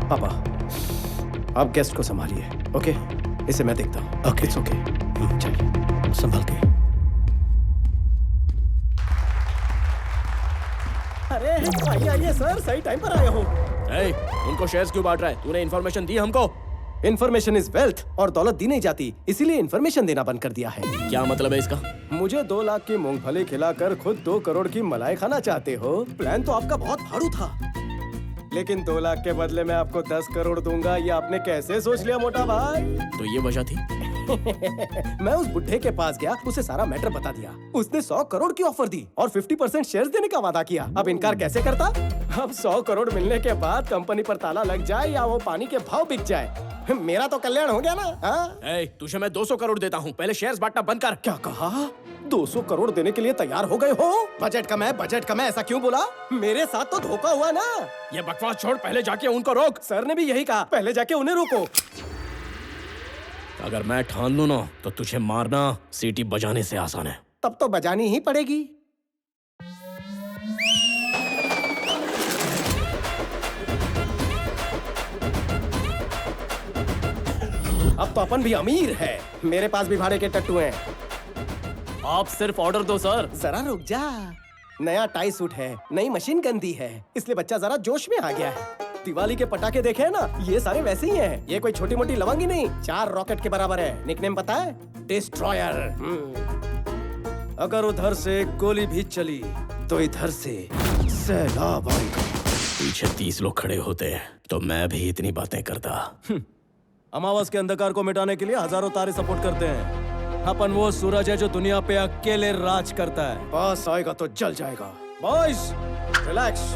पापा, आप गेस्ट को संभालिए, ओके? इसे मैं देखता हूँ। Okay, it's okay. चलिए, संभाल के। अरे आइए आइए सर, सही टाइम पर आए हो। उनको शेयर्स क्यों बांट रहा है? तूने इन्फॉर्मेशन दी हमको? इन्फॉर्मेशन इज वेल्थ, और दौलत दी नहीं जाती, इसीलिए इन्फॉर्मेशन देना बंद कर दिया है। क्या मतलब है इसका? मुझे 2 लाख की मूंगफली खिलाकर खुद 2 करोड़ की मलाई खाना चाहते हो? प्लान तो आपका बहुत फाड़ू था, लेकिन 2 लाख के बदले मैं आपको 10 करोड़ दूंगा। ये आपने कैसे सोच लिया मोटा भाई? तो ये वजह थी? मैं उस बुढ़े के पास गया, उसे सारा मैटर बता दिया। उसने 100 करोड़ की ऑफर दी और 50% शेयर्स देने का वादा किया। अब इनकार कैसे करता? अब 100 करोड़ मिलने के बाद कंपनी पर ताला लग जाए या वो पानी के भाव बिक जाए, मेरा तो कल्याण हो गया ना। हाँ? तुझे मैं 200 करोड़ देता हूँ, पहले शेयर्स बांटना बंद कर। क्या कहा? 200 करोड़ देने के लिए तैयार हो गए हो? बजट कम है, ऐसा क्यों बोला? मेरे साथ तो धोखा हुआ ना। ये बकवास छोड़, पहले जाके उनको रोक। सर ने भी यही कहा, पहले जाके उन्हें रोको। अगर मैं ठान लूं ना तो तुझे मारना सीटी बजाने से आसान है। तब तो बजानी ही पड़ेगी। अब तो अपन भी अमीर है, मेरे पास भी भाड़े के टट्टू हैं। आप सिर्फ ऑर्डर दो सर। जरा रुक जा, नया टाई सूट है, नई मशीन गंदी है, इसलिए बच्चा जरा जोश में आ गया है। दिवाली के पटाखे देखे हैं ना, ये सारे वैसे ही हैं। ये कोई छोटी मोटी लवंगी नहीं, 4 रॉकेट के बराबर है। निकनेम पता है? डिस्ट्रॉयर। अगर उधर से गोली भी चली तो इधर से सैलाब आएगा। पीछे 30 लोग खड़े होते हैं तो मैं भी इतनी बातें करता। अमावस के अंधकार को मिटाने के लिए हजारों तारे सपोर्ट करते हैं। अपन वो सूरज है जो दुनिया पे अकेले राज करता है। पास आएगा तो जल जाएगा। Boys, relax.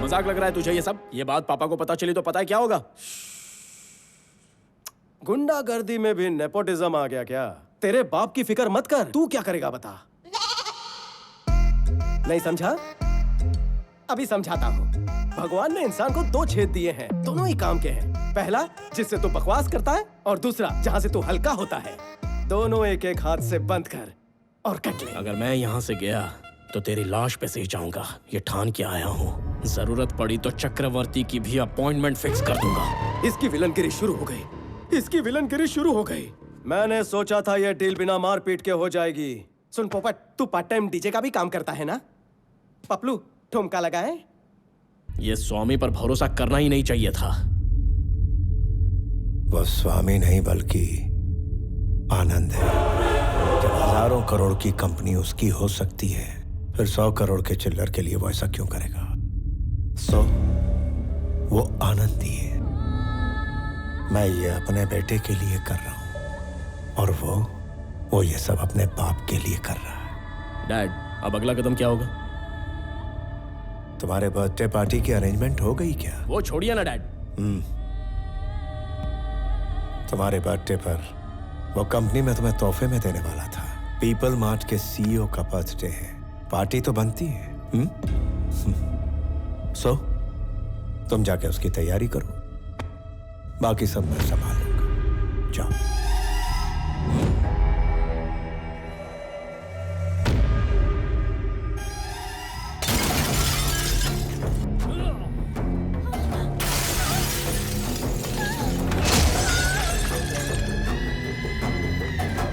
मजाक लग रहा है तुझे ये सब? ये बात पापा को पता चली तो पता है क्या होगा? गुंडागर्दी में भी नेपोटिज्म आ गया क्या? तेरे बाप की फिक्र मत कर, तू क्या करेगा बता? नहीं समझा? अभी समझाता हूँ। भगवान ने इंसान को 2 छेद दिए हैं, दोनों ही काम के हैं। पहला जिससे तू बकवास करता है, और दूसरा जहाँ से तू हल्का होता है। दोनों एक एक हाथ से बंद कर और कट ले। अगर मैं यहाँ से गया तो तेरी लाश पे से ही जाऊंगा, ये ठान के आया हूँ। जरूरत पड़ी तो चक्रवर्ती की भी अपॉइंटमेंट फिक्स कर दूंगा। इसकी विलनगिरी शुरू हो गई, इसकी विलनगिरी शुरू हो गई। मैंने सोचा था यह डील बिना मारपीट के हो जाएगी। सुन पोपट, तू पार्ट टाइम डीजे का भी काम करता है ना? पपलू, ठुमका लगाए। ये स्वामी पर भरोसा करना ही नहीं चाहिए था। वो स्वामी नहीं बल्कि आनंद है। जब हजारों करोड़ की कंपनी उसकी हो सकती है, फिर 100 करोड़ के चिल्लर के लिए वो ऐसा क्यों करेगा? वो आनंदी है। मैं ये अपने बेटे के लिए कर रहा हूं, और वो ये सब अपने बाप के लिए कर रहा है। डैड, अब अगला कदम क्या होगा? तुम्हारे बर्थडे पार्टी की अरेंजमेंट हो गई क्या? वो छोड़िए ना डैड। तुम्हारे बर्थडे पर वो कंपनी में तुम्हें तोहफे में देने वाला था। पीपल मार्ट के सीईओ का बर्थडे है, पार्टी तो बनती है। सो तुम जाके उसकी तैयारी करो, बाकी सब मैं संभाल लूंगा। जाओ।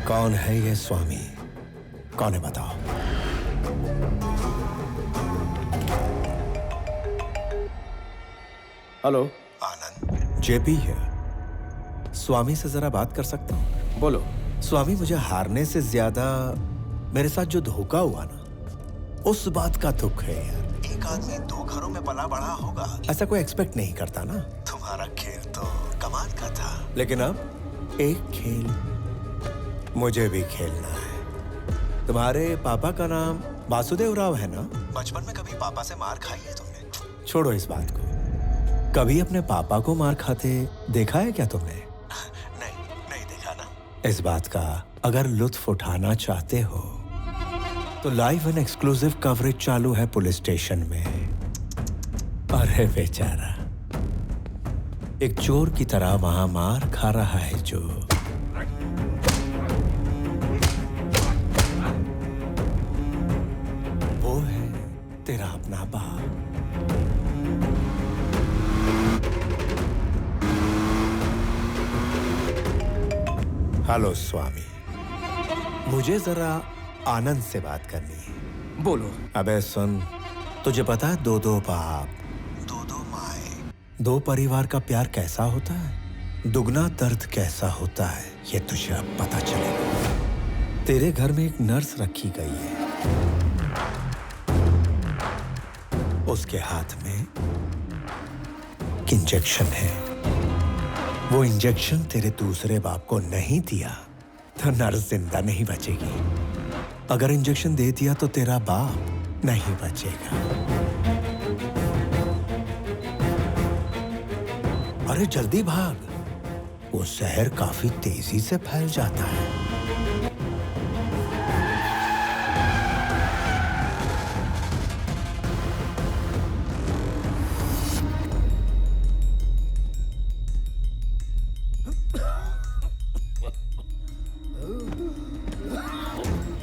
कौन है ये स्वामी? कौन है बताओ? हेलो आनंद, जेपी है। स्वामी से जरा बात कर सकता हूँ? बोलो। स्वामी, मुझे हारने से ज्यादा मेरे साथ जो धोखा हुआ ना, उस बात का दुख है यार। एक आदमी 2 घरों में पला बड़ा होगा, ऐसा कोई एक्सपेक्ट नहीं करता ना। तुम्हारा खेल तो कमाल का था, लेकिन अब एक खेल मुझे भी खेलना है। तुम्हारे पापा का नाम वासुदेव राव है ना? बचपन में कभी पापा से मार खाई है तुमने? छोड़ो इस बात को। कभी अपने पापा को मार खाते देखा है क्या तुमने? नहीं देखा ना। इस बात का अगर लुत्फ उठाना चाहते हो तो लाइव एंड एक्सक्लूसिव कवरेज चालू है पुलिस स्टेशन में। अरे बेचारा, एक चोर की तरह वहां मार खा रहा है जो। वो है तेरा अपना बाप। हेलो स्वामी, मुझे जरा आनंद से बात करनी है। बोलो। अबे सुन, तुझे पता है दो दो बाप, दो दो माए, दो परिवार का प्यार कैसा होता है, दुगना दर्द कैसा होता है, ये तुझे अब पता चलेगा। तेरे घर में एक नर्स रखी गई है, उसके हाथ में इंजेक्शन है। वो इंजेक्शन तेरे दूसरे बाप को नहीं दिया तो नर्स जिंदा नहीं बचेगी। अगर इंजेक्शन दे दिया तो तेरा बाप नहीं बचेगा। अरे जल्दी भाग, वो जहर काफी तेजी से फैल जाता है।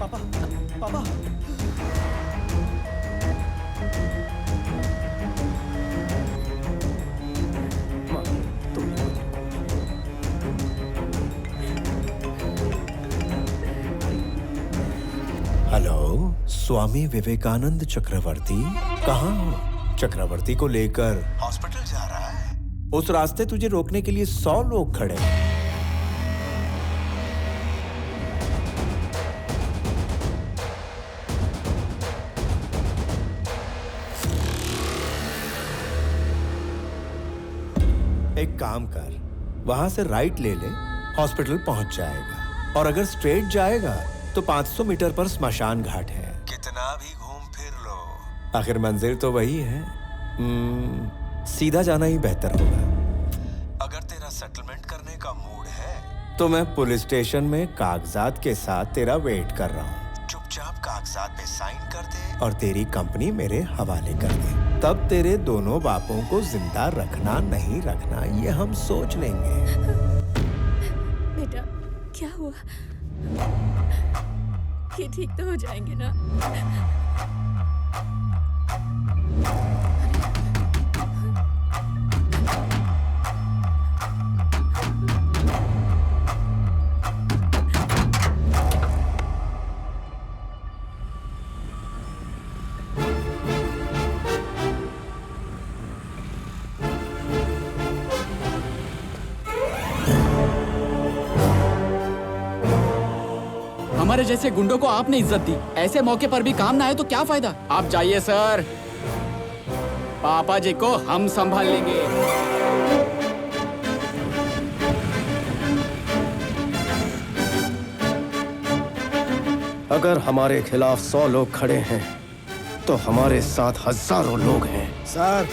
पापा, पापा। माँ, तुम हेलो, स्वामी विवेकानंद चक्रवर्ती, कहाँ हो? चक्रवर्ती को लेकर हॉस्पिटल जा रहा है। उस रास्ते तुझे रोकने के लिए 100 लोग खड़े हैं। एक काम कर, वहां से राइट ले ले, हॉस्पिटल पहुंच जाएगा। और अगर स्ट्रेट जाएगा तो 500 मीटर पर स्मशान घाट है। कितना भी घूम फिर लो, आखिर मंजिल तो वही है। सीधा जाना ही बेहतर होगा। अगर तेरा सेटलमेंट करने का मूड है तो मैं पुलिस स्टेशन में कागजात के साथ तेरा वेट कर रहा हूँ। चुपचाप कागजात पे साइन कर दे और तेरी कंपनी मेरे हवाले कर दे। तब तेरे दोनों बापों को जिंदा रखना नहीं रखना ये हम सोच लेंगे। बेटा, क्या हुआ? ये ठीक तो हो जाएंगे ना? हमारे जैसे गुंडों को आपने इज्जत दी, ऐसे मौके पर भी काम ना आए तो क्या फायदा? आप जाइए सर, पापा जी को हम संभाल लेंगे। अगर हमारे खिलाफ 100 लोग खड़े हैं तो हमारे साथ हजारों लोग हैं। Sir,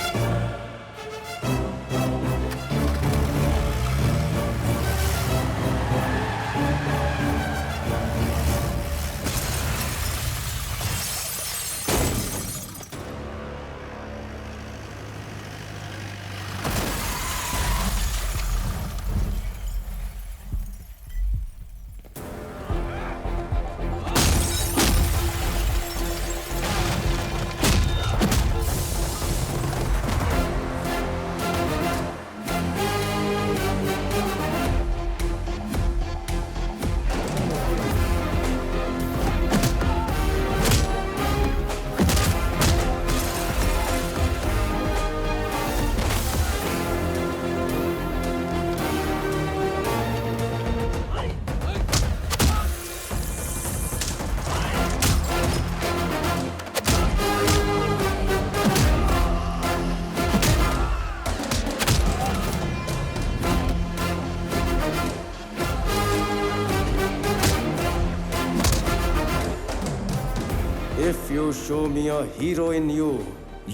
If you show me a hero in you,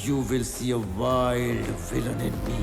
You will see a wild villain in me.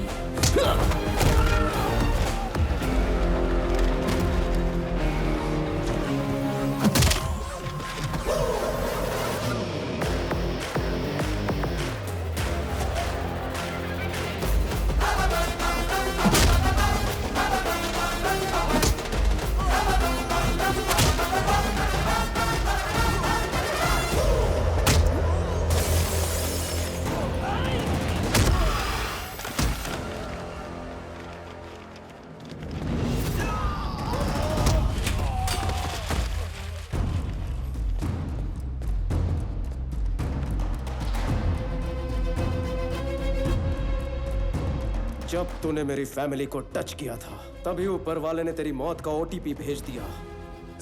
जब तूने मेरी फैमिली को टच किया था तभी ऊपर वाले ने तेरी मौत का ओटीपी भेज दिया।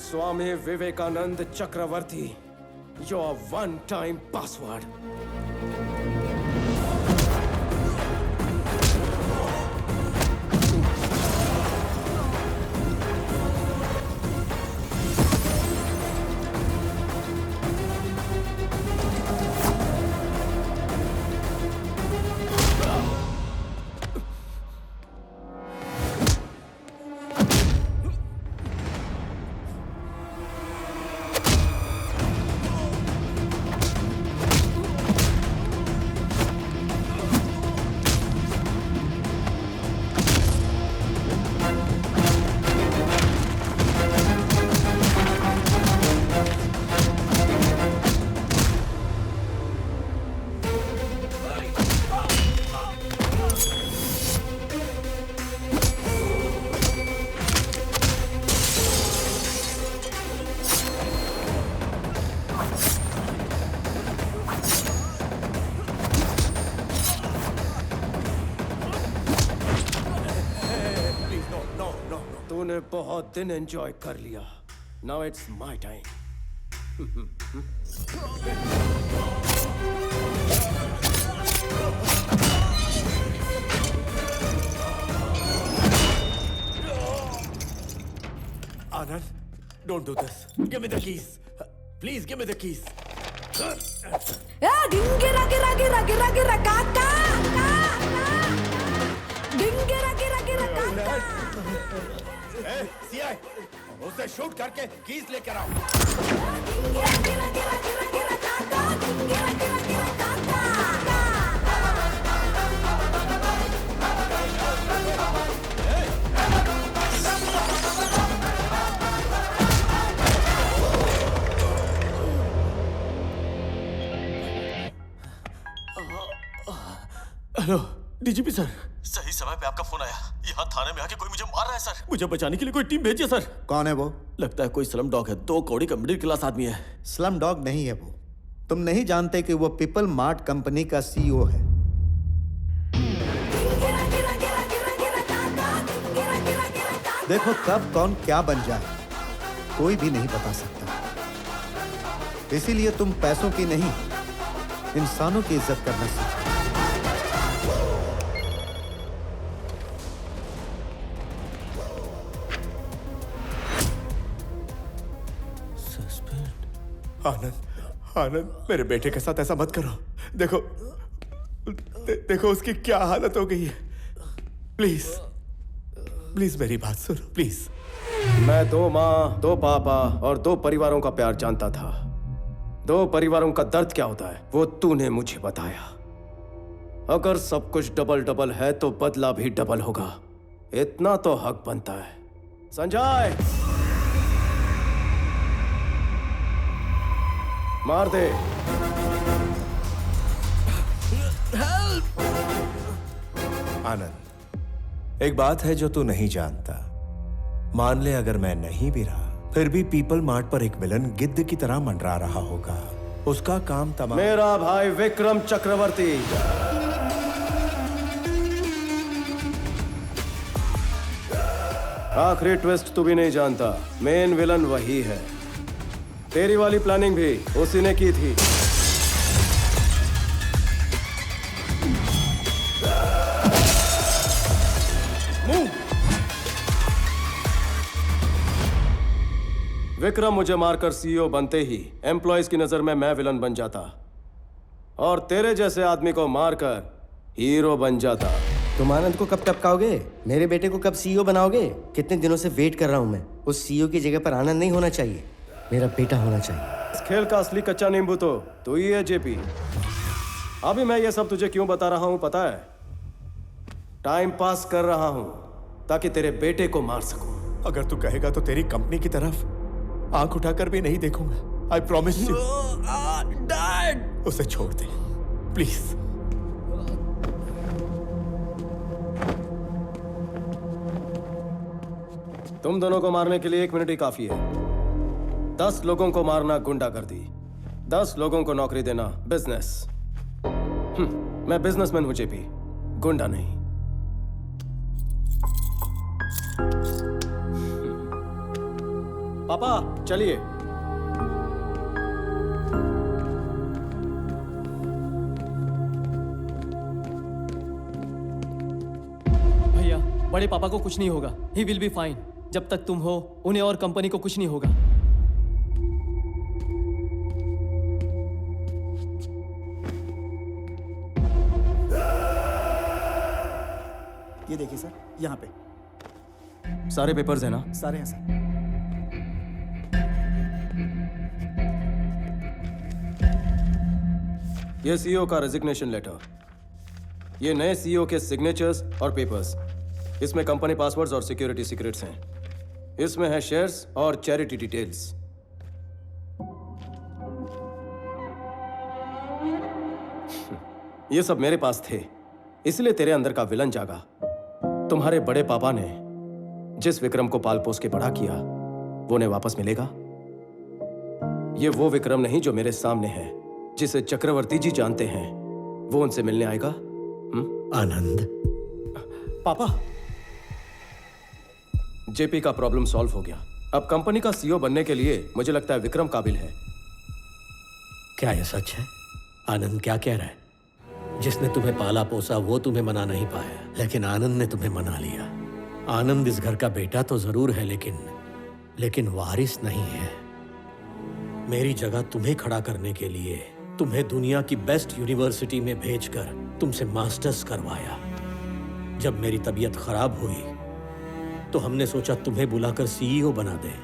स्वामी विवेकानंद चक्रवर्ती, योर वन टाइम पासवर्ड। तूने बहुत दिन एंजॉय कर लिया। Now it's my time. Anand, don't do this. Give me the keys. Please give me the keys. गिरा गिरा गिरा गिरा गिरा काका गिरा गिरा गिरा काका सीआई, उसे शूट करके कीज लेकर आओ। गिरा गिरा गिरा गिरा गिरा काका गिरा गिरा गिरा काका हेलो डीजीपी सर। सही समय पे आपका फोन आया। यहाँ थाने में आके कोई मुझे मार रहा है सर। मुझे बचाने के लिए कोई टीम भेजिए सर। कौन है वो? लगता है कोई स्लम डॉग है। 2 कौड़ी का मिडिल क्लास आदमी है। स्लम डॉग नहीं है वो। तुम नहीं जानते कि वो पीपल मार्ट कंपनी का सीईओ है। देखो कब कौन क्या बन जाए कोई भी नहीं बता सकता। इसीलिए तुम पैसों की नहीं इंसानों की इज्जत करना सीखो। आनंद, आनंद, मेरे बेटे के साथ ऐसा मत करो। देखो देखो उसकी क्या हालत हो गई है। प्लीज प्लीज मेरी बात सुनो प्लीज। मैं 2 माँ, 2 पापा और 2 परिवारों का प्यार जानता था। 2 परिवारों का दर्द क्या होता है वो तूने मुझे बताया। अगर सब कुछ डबल डबल है तो बदला भी डबल होगा। इतना तो हक बनता है। संजय, मार दे। आनंद, एक बात है जो तू नहीं जानता। मान ले अगर मैं नहीं भी रहा फिर भी पीपल मार्ट पर एक विलन गिद्ध की तरह मंडरा रहा होगा। उसका काम तमाम। मेरा भाई विक्रम चक्रवर्ती। आखिरी ट्विस्ट तू भी नहीं जानता। मेन विलन वही है। तेरी वाली प्लानिंग भी उसी ने की थी। विक्रम मुझे मारकर सीईओ बनते ही एम्प्लॉयज की नजर में मैं विलन बन जाता और तेरे जैसे आदमी को मारकर हीरो बन जाता। तुम आनंद को कब टपकाओगे? मेरे बेटे को कब सीईओ बनाओगे? कितने दिनों से वेट कर रहा हूं मैं। उस सीईओ की जगह पर आनंद नहीं होना चाहिए, मेरा बेटा होना चाहिए। इस खेल का असली कच्चा नींबू तो तू ही है जेपी। अभी मैं ये सब तुझे क्यों बता रहा हूं पता है? टाइम पास कर रहा हूं ताकि तेरे बेटे को मार सकूं। अगर तू कहेगा तो तेरी कंपनी की तरफ आंख उठाकर भी नहीं देखूंगा। I promise you. डैड, उसे छोड़ दे प्लीज। तुम दोनों को मारने के लिए 1 मिनट ही काफी है। 10 लोगों को मारना गुंडागर्दी, 10 लोगों को नौकरी देना बिजनेस। मैं बिजनेसमैन हूं जेपी, गुंडा नहीं। पापा चलिए। भैया बड़े पापा को कुछ नहीं होगा, ही विल बी फाइन। जब तक तुम हो उन्हें और कंपनी को कुछ नहीं होगा। ये देखिए सर, यहाँ पे सारे पेपर्स हैं ना? सारे हैं सर। ये सीईओ का रेजिग्नेशन लेटर, ये नए सीईओ के सिग्नेचर्स और पेपर्स। इसमें कंपनी पासवर्ड्स और सिक्योरिटी सीक्रेट्स हैं। इसमें है शेयर्स और चैरिटी डिटेल्स। ये सब मेरे पास थे, इसलिए तेरे अंदर का विलन जागा। तुम्हारे बड़े पापा ने जिस विक्रम को पाल पोस के बड़ा किया, वो उन्हें वापस मिलेगा? ये वो विक्रम नहीं जो मेरे सामने है, जिसे चक्रवर्ती जी जानते हैं। वो उनसे मिलने आएगा? आनंद, पापा, जेपी का प्रॉब्लम सॉल्व हो गया। अब कंपनी का सीईओ बनने के लिए मुझे लगता है विक्रम काबिल है। क्या ये सच है? आनंद क्या कह रहा है? जिसने तुम्हें पाला पोसा वो तुम्हें मना नहीं पाया, लेकिन आनंद ने तुम्हें मना लिया। आनंद इस घर का बेटा तो जरूर है, लेकिन वारिस नहीं है। मेरी जगह तुम्हें खड़ा करने के लिए तुम्हें दुनिया की बेस्ट यूनिवर्सिटी में भेजकर तुमसे मास्टर्स करवाया। जब मेरी तबीयत खराब हुई तो हमने सोचा तुम्हें बुलाकर सीईओ बना दें।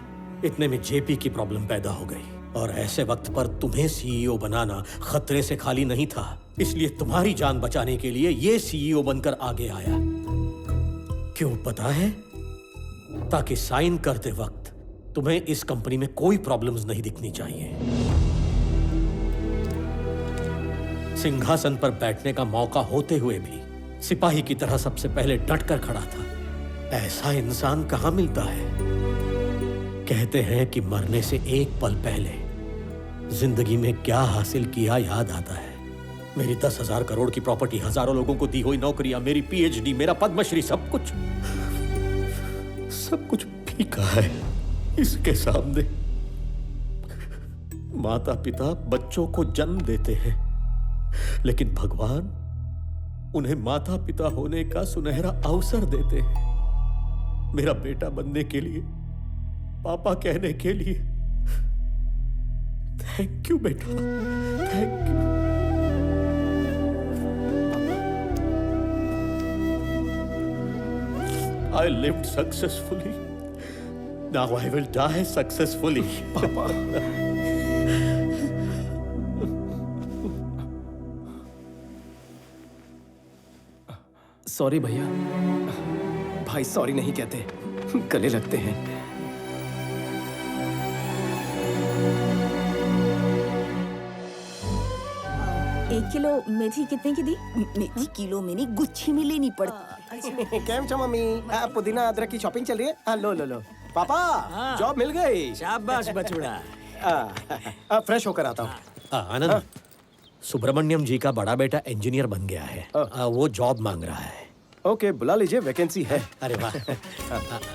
इतने में जेपी की प्रॉब्लम पैदा हो गई, और ऐसे वक्त पर तुम्हें सीईओ बनाना खतरे से खाली नहीं था। इसलिए तुम्हारी जान बचाने के लिए ये सीईओ बनकर आगे आया। क्यों पता है? ताकि साइन करते वक्त तुम्हें इस कंपनी में कोई प्रॉब्लम्स नहीं दिखनी चाहिए। सिंहासन पर बैठने का मौका होते हुए भी सिपाही की तरह सबसे पहले डटकर खड़ा था। ऐसा इंसान कहां मिलता है? कहते हैं कि मरने से एक पल पहले जिंदगी में क्या हासिल किया याद आता है। मेरी 10,000 करोड़ की प्रॉपर्टी, हजारों लोगों को दी हुई नौकरियां, मेरी पीएचडी, मेरा पद्मश्री, सब कुछ फीका है इसके सामने। माता पिता बच्चों को जन्म देते हैं, लेकिन भगवान उन्हें माता पिता होने का सुनहरा अवसर देते हैं। मेरा बेटा बनने के लिए, पापा कहने के लिए। थैंक यू बेटा, thank you. I lived successfully. Now I will die successfully. Papa. Sorry भैया। भाई सॉरी नहीं कहते, गले लगते हैं। 1 किलो मेथी कितने की दी? मेथी किलो में नहीं, गुच्छी में लेनी पड़ती। કેમ છો મમ્મી? આ પુદીના અદરક की शॉपिंग चल रही है? हाँ, लो पापा, जॉब मिल गई। शाबाश बचुड़ा। फ्रेश होकर आता हूँ। आनंद, सुब्रमण्यम जी का बड़ा बेटा इंजीनियर बन गया है। वो जॉब मांग रहा है। ओके, बुला लीजिए, वैकेंसी है। अरे वाह।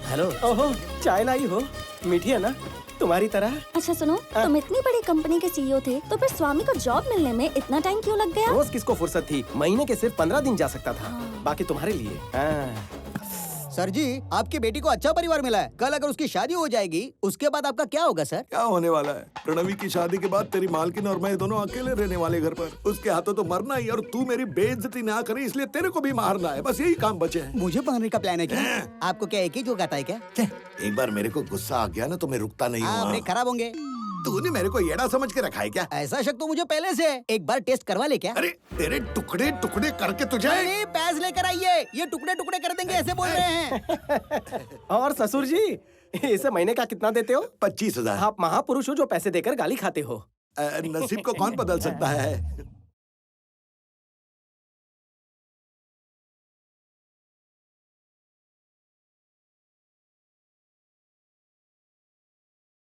हेलो। ओहो, चाय लाई हो? मीठी है ना, तुम्हारी तरह। अच्छा सुनो, तुम इतनी बड़ी कंपनी के सीईओ थे, तो फिर स्वामी को जॉब मिलने में इतना टाइम क्यों लग गया? रोज किसको फुर्सत थी? महीने के सिर्फ 15 दिन जा सकता था। बाकी तुम्हारे लिए। सर जी, आपकी बेटी को अच्छा परिवार मिला है। कल अगर उसकी शादी हो जाएगी, उसके बाद आपका क्या होगा सर? क्या होने वाला है? प्रणवी की शादी के बाद तेरी मालकिन और मैं दोनों अकेले रहने वाले घर पर। उसके हाथों तो मरना ही, और तू मेरी बेइज्जती ना करी इसलिए तेरे को भी मारना है। बस यही काम बचे हैं। मुझे मारने का प्लान है क्या? आपको क्या एक ही जो आता है क्या? एक बार मेरे को गुस्सा आ गया ना तो मैं रुकता नहीं हूँ। ब्रेक खराब होंगे। तूने मेरे को येड़ा समझ के रखा है क्या? ऐसा शक तो मुझे पहले से है। एक बार टेस्ट करवा ले क्या? अरे तेरे टुकड़े टुकड़े करके तुझे। पैस लेकर आइए, ये टुकड़े टुकड़े कर देंगे, ऐसे बोल रहे हैं। और ससुर जी, इसे महीने का कितना देते हो? 25,000। आप महापुरुष हो जो पैसे देकर गाली खाते हो। नसीब को कौन बदल सकता है?